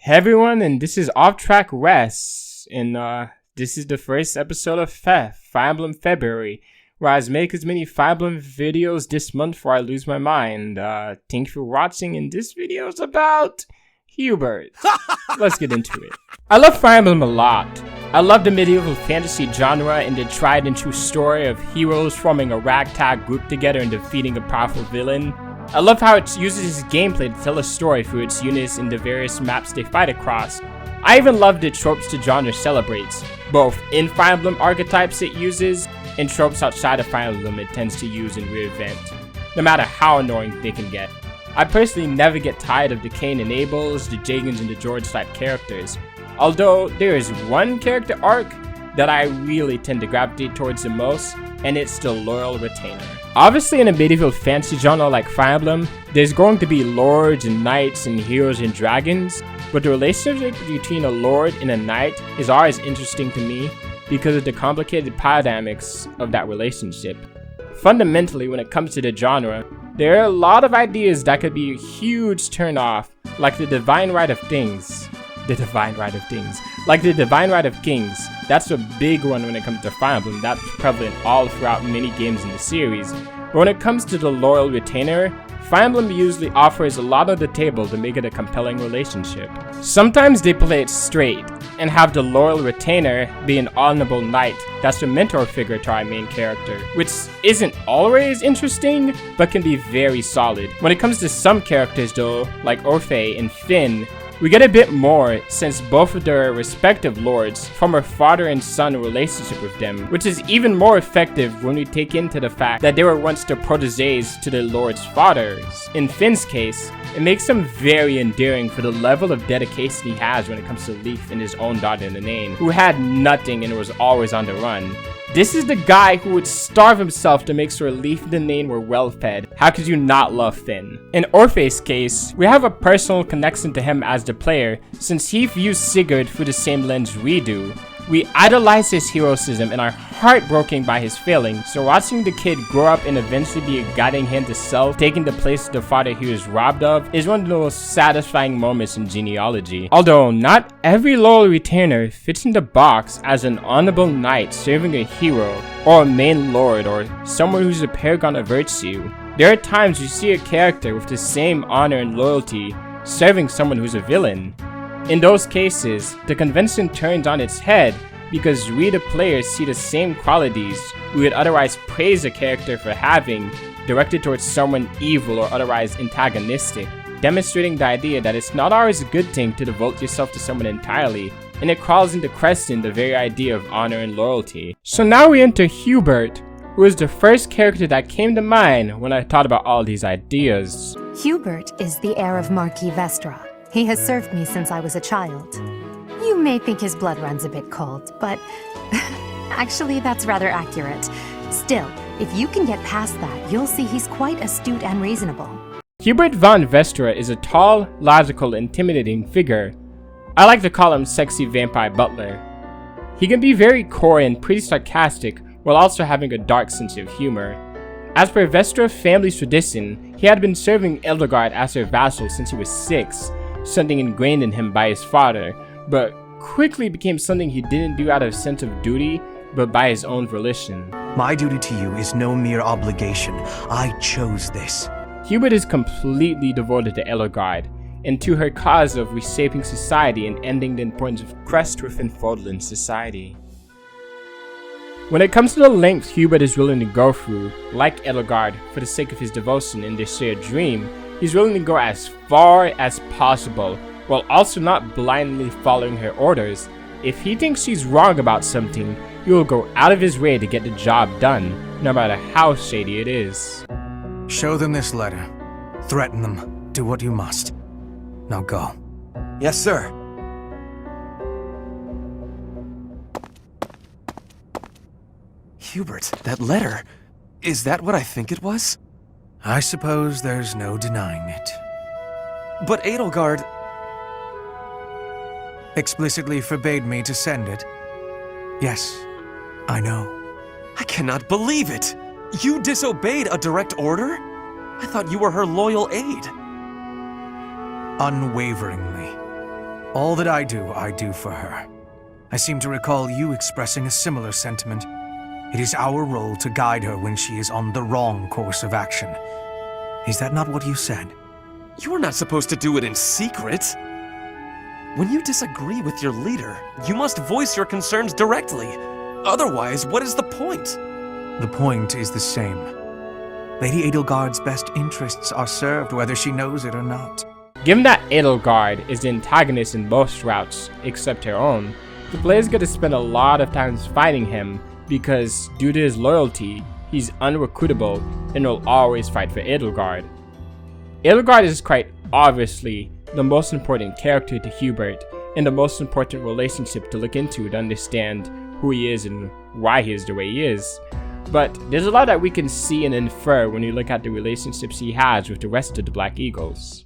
Hey everyone, and this is Off Track Rest, and this is the first episode of Fire Emblem February, where I make as many Fire Emblem videos this month before I lose my mind. Thank you for watching, and this video is about Hubert. Let's get into it. I love Fire Emblem a lot. I love the medieval fantasy genre and the tried and true story of heroes forming a ragtag group together and defeating a powerful villain. I love how it uses its gameplay to tell a story through its units and the various maps they fight across. I even love the tropes the genre celebrates, both in Fire Emblem archetypes it uses, and tropes outside of Fire Emblem it tends to use in re-event, no matter how annoying they can get. I personally never get tired of the Cain and Abels, the Jagans, and the George type characters, although there is one character arc that I really tend to gravitate towards the most, and it's the Loyal Retainer. Obviously in a medieval fantasy genre like Fire Emblem, there's going to be lords and knights and heroes and dragons, but the relationship between a lord and a knight is always interesting to me because of the complicated power dynamics of that relationship. Fundamentally, when it comes to the genre, there are a lot of ideas that could be a huge turn-off, like the divine right of things. Like the divine right of kings. That's a big one when it comes to Fire Emblem. That's prevalent all throughout many games in the series. But when it comes to the Loyal Retainer, Fire Emblem usually offers a lot on the table to make it a compelling relationship. Sometimes they play it straight and have the Loyal Retainer be an honorable knight that's the mentor figure to our main character, which isn't always interesting, but can be very solid. When it comes to some characters though, like Orphe and Finn, we get a bit more since both of their respective lords form a father and son relationship with them, which is even more effective when we take into the fact that they were once the proteges to their lord's fathers. In Finn's case, it makes him very endearing for the level of dedication he has when it comes to Leif and his own daughter Nanaine, who had nothing and was always on the run. This is the guy who would starve himself to make sure Leif and Nanaine were well fed. How could you not love Finn? In Orphe's case, we have a personal connection to him as the player, since he views Sigurd through the same lens we do. We idolize his heroism and are heartbroken by his failings, so watching the kid grow up and eventually be a guiding hand to self, taking the place of the father he was robbed of, is one of the most satisfying moments in genealogy. Although not every Loyal Retainer fits in the box as an honorable knight serving a hero, or a main lord, or someone who's a paragon of virtue. There are times you see a character with the same honor and loyalty serving someone who's a villain. In those cases, the convention turns on its head because we the players see the same qualities we would otherwise praise a character for having directed towards someone evil or otherwise antagonistic, demonstrating the idea that it's not always a good thing to devote yourself to someone entirely, and it calls into question the very idea of honor and loyalty. So now we enter Hubert, who is the first character that came to mind when I thought about all these ideas. Hubert is the heir of Marquis Vestra. He has served me since I was a child. You may think his blood runs a bit cold, but actually that's rather accurate. Still, if you can get past that, you'll see he's quite astute and reasonable. Hubert von Vestra is a tall, logical, intimidating figure. I like to call him Sexy Vampire Butler. He can be very coy and pretty sarcastic while also having a dark sense of humor. As per Vestra family's tradition, he had been serving Edelgard as her vassal since he was 6, something ingrained in him by his father, but quickly became something he didn't do out of sense of duty, but by his own volition. My duty to you is no mere obligation. I chose this. Hubert is completely devoted to Edelgard, and to her cause of reshaping society and ending the importance of crust within Fodlan society. When it comes to the lengths Hubert is willing to go through, like Edelgard, for the sake of his devotion and their shared dream, he's willing to go as far as possible, while also not blindly following her orders. If he thinks she's wrong about something, he will go out of his way to get the job done, no matter how shady it is. Show them this letter. Threaten them. Do what you must. Now go. Yes, sir. Hubert, that letter. Is that what I think it was? I suppose there's no denying it. But Edelgard explicitly forbade me to send it. Yes, I know. I cannot believe it! You disobeyed a direct order? I thought you were her loyal aide. Unwaveringly. All that I do for her. I seem to recall you expressing a similar sentiment. It is our role to guide her when she is on the wrong course of action. Is that not what you said? You're not supposed to do it in secret. When you disagree with your leader, you must voice your concerns directly. Otherwise, what is the point? The point is the same. Lady Edelgard's best interests are served whether she knows it or not. Given that Edelgard is the antagonist in most routes except her own, the player's gonna spend a lot of time fighting him because due to his loyalty, he's unrecruitable and will always fight for Edelgard. Edelgard is quite obviously the most important character to Hubert and the most important relationship to look into to understand who he is and why he is the way he is. But there's a lot that we can see and infer when we look at the relationships he has with the rest of the Black Eagles.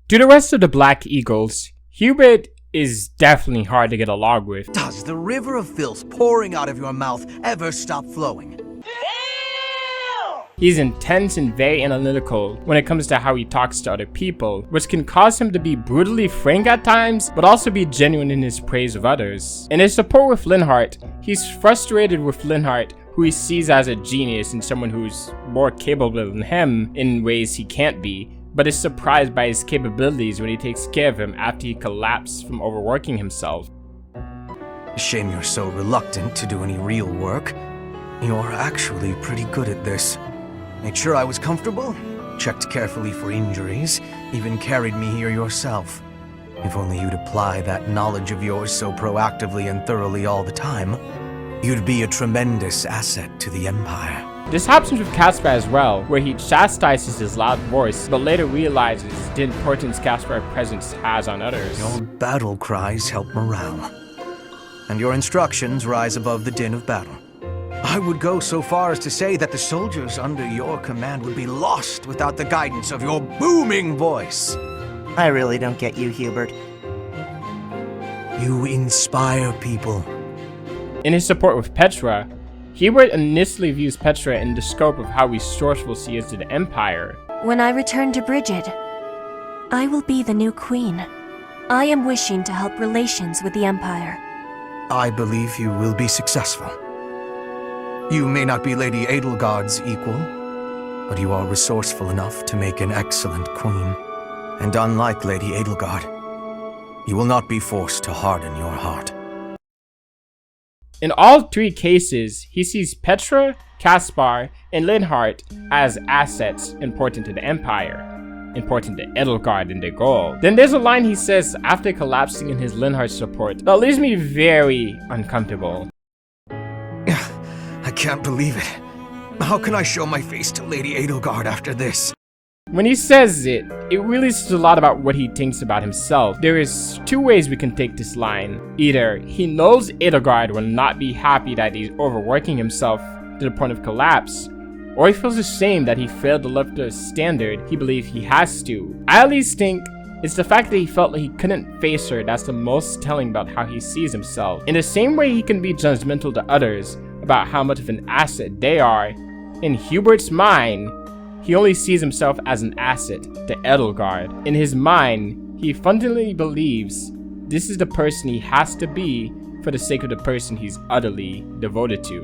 To the rest of the Black Eagles, Hubert is definitely hard to get along with. Does the river of filth pouring out of your mouth ever stop flowing? He's intense and very analytical when it comes to how he talks to other people, which can cause him to be brutally frank at times, but also be genuine in his praise of others. In his support with Linhardt, he's frustrated with Linhardt, who he sees as a genius and someone who's more capable than him in ways he can't be, but is surprised by his capabilities when he takes care of him after he collapsed from overworking himself. Shame you're so reluctant to do any real work. You're actually pretty good at this. Made sure I was comfortable, checked carefully for injuries, even carried me here yourself. If only you'd apply that knowledge of yours so proactively and thoroughly all the time, you'd be a tremendous asset to the Empire. This happens with Caspar as well, where he chastises his loud voice, but later realizes the importance Caspar's presence has on others. Your battle cries help morale, and your instructions rise above the din of battle. I would go so far as to say that the soldiers under your command would be lost without the guidance of your booming voice. I really don't get you, Hubert. You inspire people. In his support with Petra, Hubert initially views Petra in the scope of how resourceful she is to the Empire. When I return to Brigid, I will be the new queen. I am wishing to help relations with the Empire. I believe you will be successful. You may not be Lady Edelgard's equal, but you are resourceful enough to make an excellent queen. And unlike Lady Edelgard, you will not be forced to harden your heart. In all three cases, he sees Petra, Caspar, and Linhardt as assets important to the Empire, important to Edelgard and their goal. Then there's a line he says after collapsing in his Linhardt support that leaves me very uncomfortable. I can't believe it. How can I show my face to Lady Edelgard after this? When he says it really says a lot about what he thinks about himself. There is two ways we can take this line. Either he knows Edelgard will not be happy that he's overworking himself to the point of collapse, or he feels ashamed that he failed to live the standard he believes he has to. I at least think it's the fact that he felt like he couldn't face her that's the most telling about how he sees himself. In the same way he can be judgmental to others about how much of an asset they are, in Hubert's mind, he only sees himself as an asset to Edelgard. In his mind, he fundamentally believes this is the person he has to be for the sake of the person he's utterly devoted to.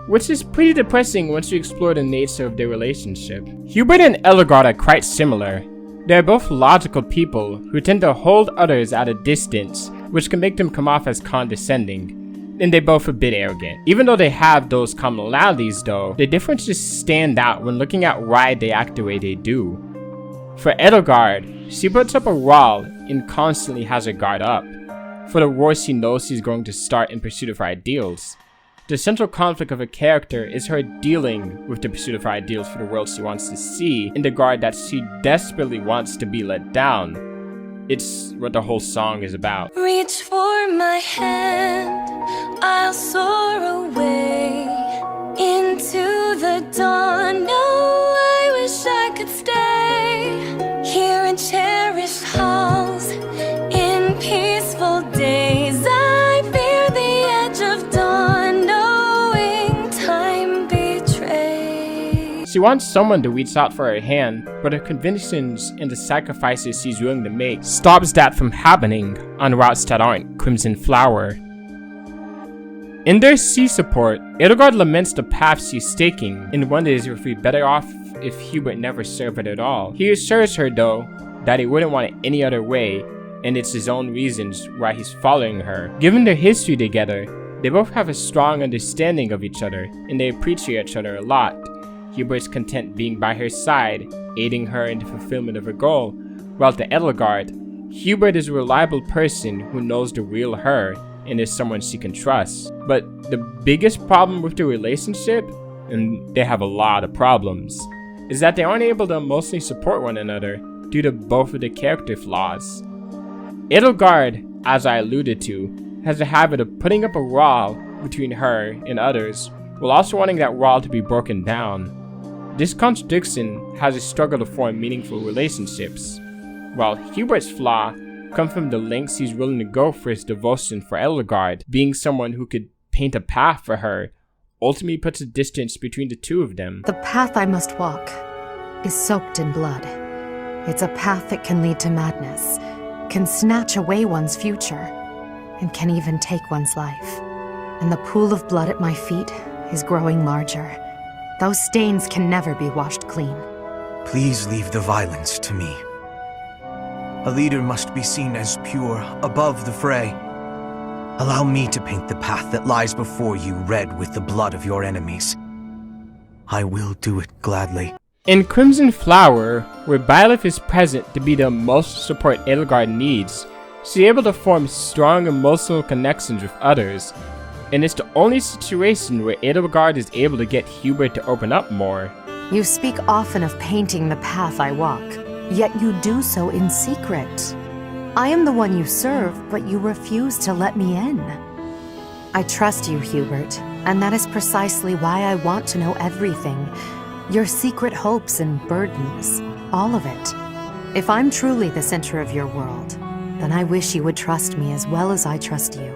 Which is pretty depressing once you explore the nature of their relationship. Hubert and Edelgard are quite similar. They're both logical people who tend to hold others at a distance, which can make them come off as condescending. And they're both a bit arrogant. Even though they have those commonalities though, the differences stand out when looking at why they act the way they do. For Edelgard, she puts up a wall and constantly has her guard up, for the war she knows she's going to start in pursuit of her ideals. The central conflict of a character is her dealing with the pursuit of her ideals for the world she wants to see, and the guard that she desperately wants to be let down. It's what the whole song is about. Reach for my hand, I'll soar away into the dawn. No, I wish I could stay here in cherished halls, in peaceful days. I fear the edge of dawn, knowing time betrays. She She wants someone to reach out for her hand, but her convictions and the sacrifices she's willing to make stops that from happening on routes that aren't Crimson Flower. In their sea support, Edelgard laments the path she's taking and wonders if we'd be better off if Hubert never served it at all. He assures her, though, that he wouldn't want it any other way, and it's his own reasons why he's following her. Given their history together, they both have a strong understanding of each other, and they appreciate each other a lot. Hubert's content being by her side, aiding her in the fulfillment of her goal, while to Edelgard, Hubert is a reliable person who knows the real her and is someone she can trust. But the biggest problem with the relationship, and they have a lot of problems, is that they aren't able to emotionally support one another due to both of their character flaws. Edelgard, as I alluded to, has a habit of putting up a wall between her and others, while also wanting that wall to be broken down. This contradiction has a struggle to form meaningful relationships, while Hubert's flaw comes from the lengths he's willing to go for his devotion for Edelgard. Being someone who could paint a path for her ultimately puts a distance between the two of them. The path I must walk is soaked in blood. It's a path that can lead to madness, can snatch away one's future, and can even take one's life. And the pool of blood at my feet is growing larger. Those stains can never be washed clean. Please leave the violence to me. A leader must be seen as pure, above the fray. Allow me to paint the path that lies before you red with the blood of your enemies. I will do it gladly. In Crimson Flower, where Byleth is present to be the emotional support Edelgard needs, she's able to form strong emotional connections with others, and it's the only situation where Edelgard is able to get Hubert to open up more. You speak often of painting the path I walk, yet you do so in secret. I am the one you serve, but you refuse to let me in. I trust you, Hubert, and that is precisely why I want to know everything. Your secret hopes and burdens, all of it. If I'm truly the center of your world, then I wish you would trust me as well as I trust you.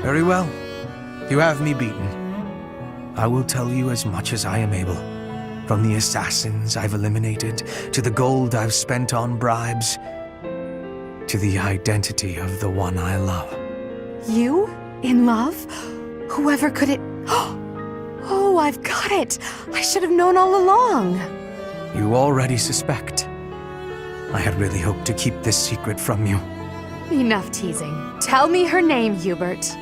Very well. You have me beaten. I will tell you as much as I am able. From the assassins I've eliminated, to the gold I've spent on bribes, to the identity of the one I love. You? In love? Whoever could it... Oh, I've got it! I should have known all along! You already suspect. I had really hoped to keep this secret from you. Enough teasing. Tell me her name, Hubert.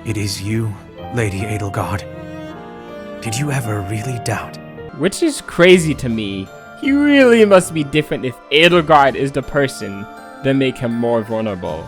It is you, Lady Edelgard. Did you ever really doubt? Which is crazy to me. He really must be different if Edelgard is the person that make him more vulnerable.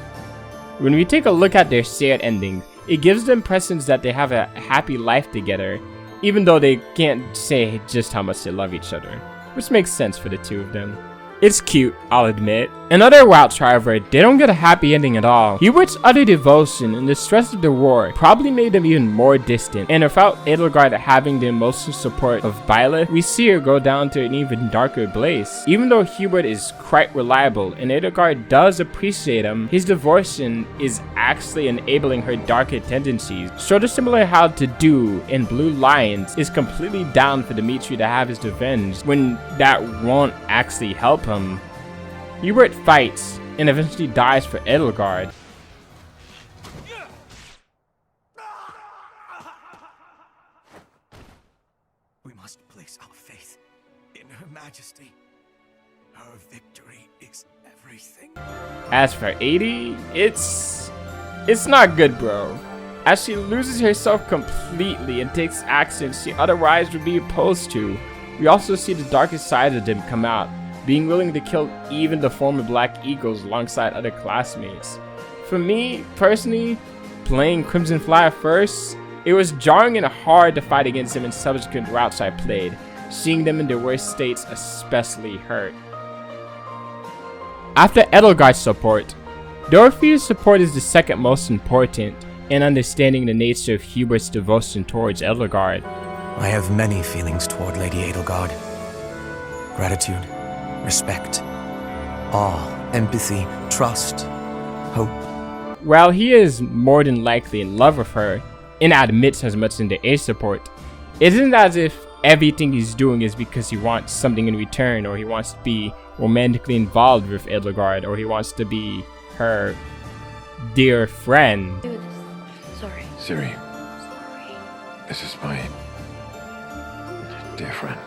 When we take a look at their shared ending, it gives the impressions that they have a happy life together, even though they can't say just how much they love each other, which makes sense for the two of them. It's cute, I'll admit. In other routes, however, they don't get a happy ending at all. Hubert's utter devotion and the stress of the war probably made them even more distant, and without Edelgard having the emotional support of Byleth, we see her go down to an even darker place. Even though Hubert is quite reliable and Edelgard does appreciate him, his devotion is actually enabling her darker tendencies. Sort of similar how To Do in Blue Lions is completely down for Dimitri to have his revenge, when that won't actually help him. Hubert fights and eventually dies for Edelgard. We must place our faith in Her Majesty. Her victory is everything. As for 80, it's not good, bro. As she loses herself completely and takes actions she otherwise would be opposed to, we also see the darkest side of them come out, being willing to kill even the former Black Eagles alongside other classmates. For me, personally, playing Crimson Flower first, it was jarring and hard to fight against them in subsequent routes I played, seeing them in their worst states especially hurt. After Edelgard's support, Dorothea's support is the second most important in understanding the nature of Hubert's devotion towards Edelgard. I have many feelings toward Lady Edelgard. Gratitude, respect, awe, empathy, trust, hope. While he is more than likely in love with her, and admits as much in the A support. It isn't as if everything he's doing is because he wants something in return, or he wants to be romantically involved with Edelgard, or he wants to be her dear friend. Sorry. Siri. This is my dear friend.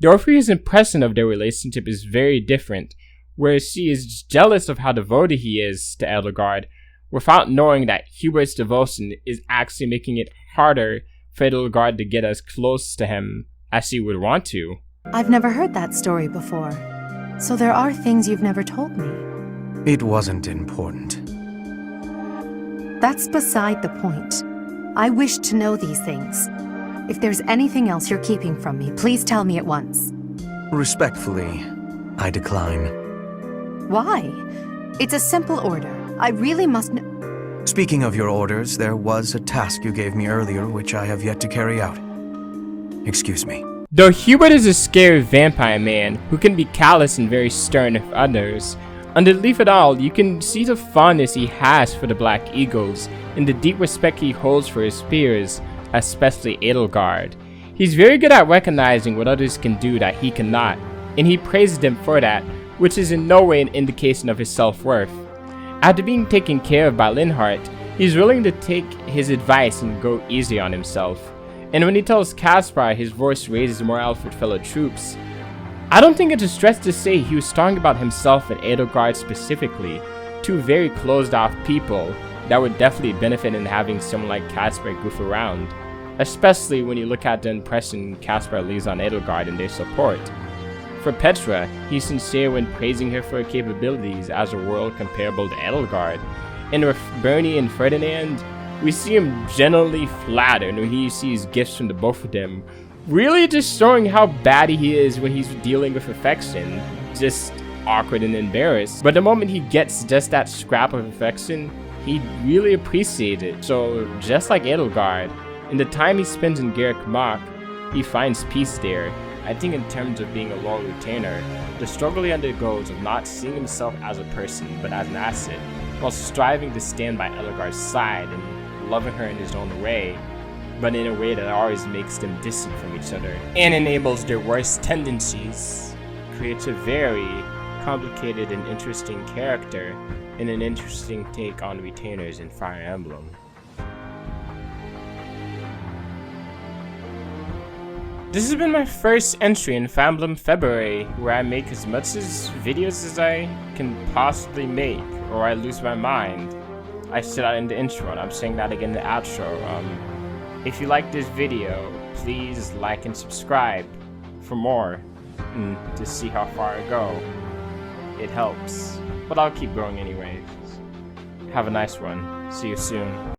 Dorothy's impression of their relationship is very different, where she is jealous of how devoted he is to Edelgard, without knowing that Hubert's devotion is actually making it harder for Edelgard to get as close to him as she would want to. I've never heard that story before. So there are things you've never told me. It wasn't important. That's beside the point. I wish to know these things. If there's anything else you're keeping from me, please tell me at once. Respectfully, I decline. Why? It's a simple order. I really must know. Speaking of your orders, there was a task you gave me earlier which I have yet to carry out. Excuse me. Though Hubert is a scary vampire man who can be callous and very stern with others, underneath it all, you can see the fondness he has for the Black Eagles and the deep respect he holds for his peers, especially Edelgard. He's very good at recognizing what others can do that he cannot, and he praises them for that, which is in no way an indication of his self-worth. After being taken care of by Linhardt, he's willing to take his advice and go easy on himself. And when he tells Caspar his voice raises morale for fellow troops, I don't think it's a stretch to say he was talking about himself and Edelgard specifically, two very closed-off people that would definitely benefit in having someone like Caspar goof around, especially when you look at the impression Caspar leaves on Edelgard and their support. For Petra, he's sincere when praising her for her capabilities as a world comparable to Edelgard, and with Bernie and Ferdinand, we see him generally flattered when he sees gifts from the both of them, really just showing how bad he is when he's dealing with affection, just awkward and embarrassed. But the moment he gets just that scrap of affection, he really appreciates it. So just like Edelgard, in the time he spends in Garrick Mach, he finds peace there. I think in terms of being a loyal retainer, the struggle he undergoes of not seeing himself as a person but as an asset, while striving to stand by Edelgard's side and loving her in his own way, but in a way that always makes them distant from each other and enables their worst tendencies, creates a very complicated and interesting character and an interesting take on retainers in Fire Emblem. This has been my first entry in Fire Emblem February, where I make as much videos as I can possibly make, or I lose my mind. I said that in the intro, and I'm saying that again in the outro. If you like this video, please like and subscribe for more, and to see how far I go. It helps, but I'll keep going anyways. Have a nice one. See you soon.